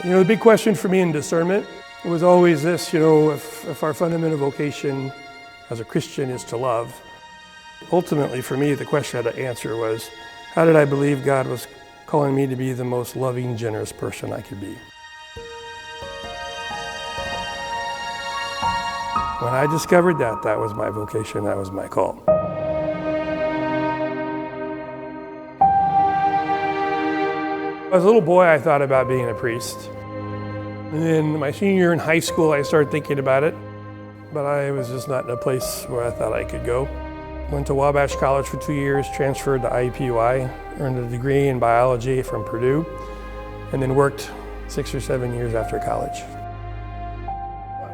The big question for me in discernment was always this, if our fundamental vocation as a Christian is to love, ultimately for me the question I had to answer was, how did I believe God was calling me to be the most loving, generous person I could be? When I discovered that was my vocation, that was my call. As a little boy, I thought about being a priest. And then my senior year in high school, I started thinking about it, but I was just not in a place where I thought I could go. Went to Wabash College for 2 years, transferred to IUPUI, earned a degree in biology from Purdue, and then worked 6 or 7 years after college.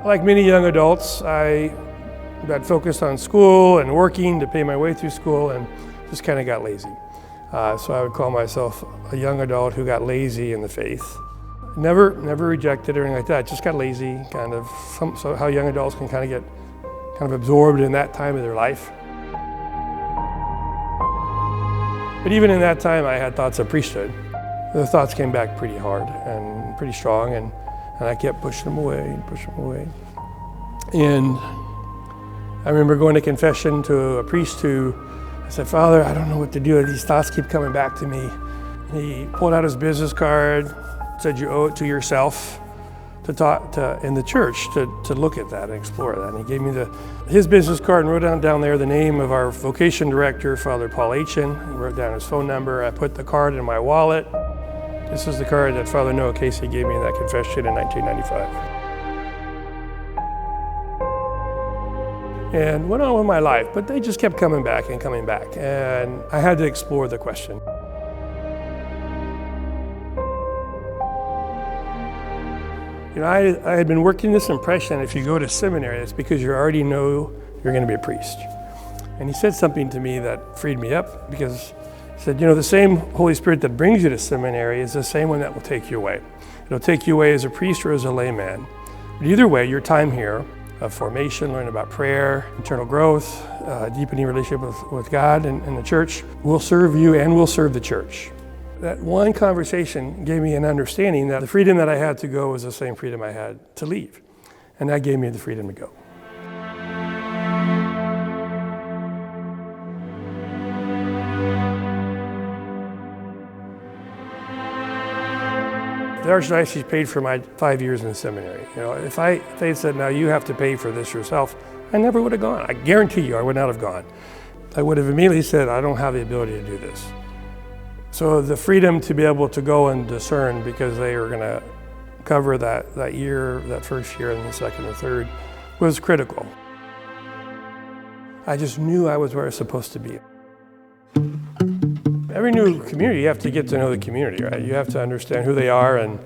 Like many young adults, I got focused on school and working to pay my way through school and just kind of got lazy. So I would call myself a young adult who got lazy in the faith. Never rejected or anything like that, just got lazy, so how young adults can kind of get absorbed in that time of their life. But even in that time, I had thoughts of priesthood. The thoughts came back pretty hard and pretty strong, and I kept pushing them away and pushing them away. And I remember going to confession to a priest who I said, "Father, I don't know what to do. These thoughts keep coming back to me." He pulled out his business card, said, "You owe it to yourself to talk to in the church to look at that and explore that." And he gave me his business card and wrote down there the name of our vocation director, Father Paul Aitchen. He wrote down his phone number. I put the card in my wallet. This is the card that Father Noah Casey gave me in that confession in 1995. And went on with my life, but they just kept coming back and coming back, and I had to explore the question. I had been working this impression, if you go to seminary, it's because you already know you're going to be a priest. And he said something to me that freed me up, because he said, the same Holy Spirit that brings you to seminary is the same one that will take you away. It'll take you away as a priest or as a layman. But either way, your time here of formation, learning about prayer, internal growth, deepening relationship with God and the church will serve you and will serve the church. That one conversation gave me an understanding that the freedom that I had to go was the same freedom I had to leave. And that gave me the freedom to go. The Archdiocese paid for my 5 years in the seminary. If they said, "Now you have to pay for this yourself," I never would have gone. I guarantee you I would not have gone. I would have immediately said, "I don't have the ability to do this." So the freedom to be able to go and discern, because they were going to cover that year, that first year and the second and third, was critical. I just knew I was where I was supposed to be. Every new community, you have to get to know the community, right? You have to understand who they are and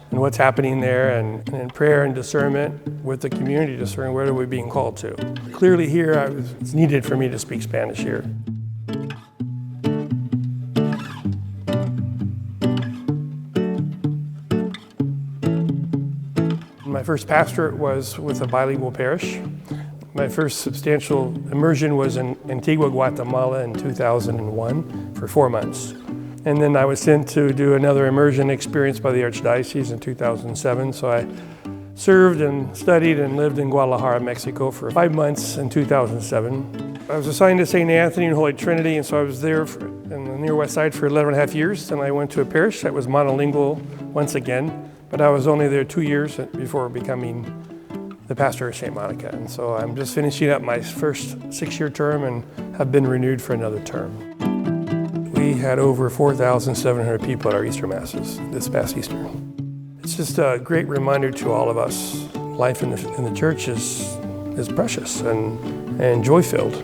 what's happening there, and in prayer and discernment with the community, discerning where are we being called to. Clearly here, it's needed for me to speak Spanish here. My first pastorate was with a bilingual parish. My first substantial immersion was in Antigua, Guatemala in 2001 for 4 months. And then I was sent to do another immersion experience by the Archdiocese in 2007. So I served and studied and lived in Guadalajara, Mexico for 5 months in 2007. I was assigned to St. Anthony and Holy Trinity, and so I was there in the near west side for 11 and a half years. Then I went to a parish that was monolingual once again, but I was only there 2 years before becoming the pastor of St. Monica. And so I'm just finishing up my first 6-year term and have been renewed for another term. We had over 4,700 people at our Easter Masses this past Easter. It's just a great reminder to all of us. Life in the church is precious and joy-filled.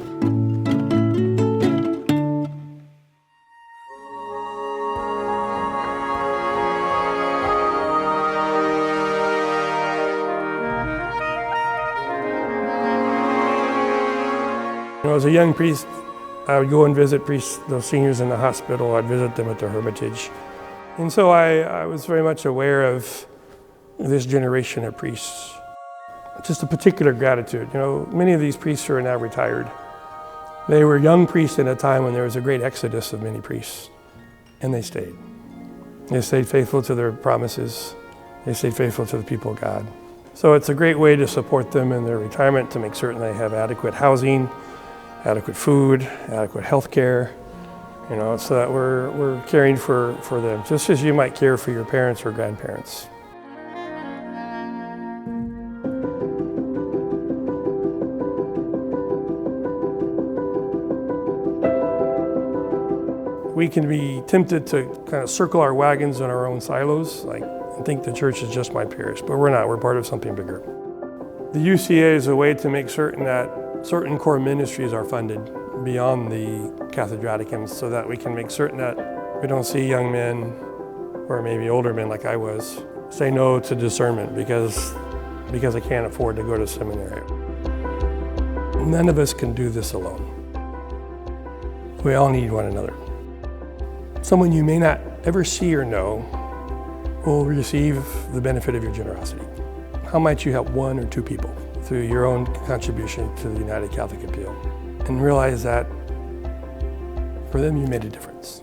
As a young priest, I would go and visit those seniors in the hospital. I'd visit them at the Hermitage. And so I was very much aware of this generation of priests. Just a particular gratitude. Many of these priests are now retired. They were young priests in a time when there was a great exodus of many priests, and they stayed. They stayed faithful to their promises They stay faithful to the people of God. So it's a great way to support them in their retirement, to make certain they have adequate housing, adequate food, adequate health care, so that we're caring for them, just as you might care for your parents or grandparents. We can be tempted to kind of circle our wagons in our own silos, and think the church is just my parish, but we're not. We're part of something bigger. The UCA is a way to make certain that certain core ministries are funded beyond the cathedraticums, so that we can make certain that we don't see young men, or maybe older men like I was, say no to discernment because I can't afford to go to seminary. None of us can do this alone. We all need one another. Someone you may not ever see or know will receive the benefit of your generosity. How might you help one or two people through your own contribution to the United Catholic Appeal, and realize that for them you made a difference.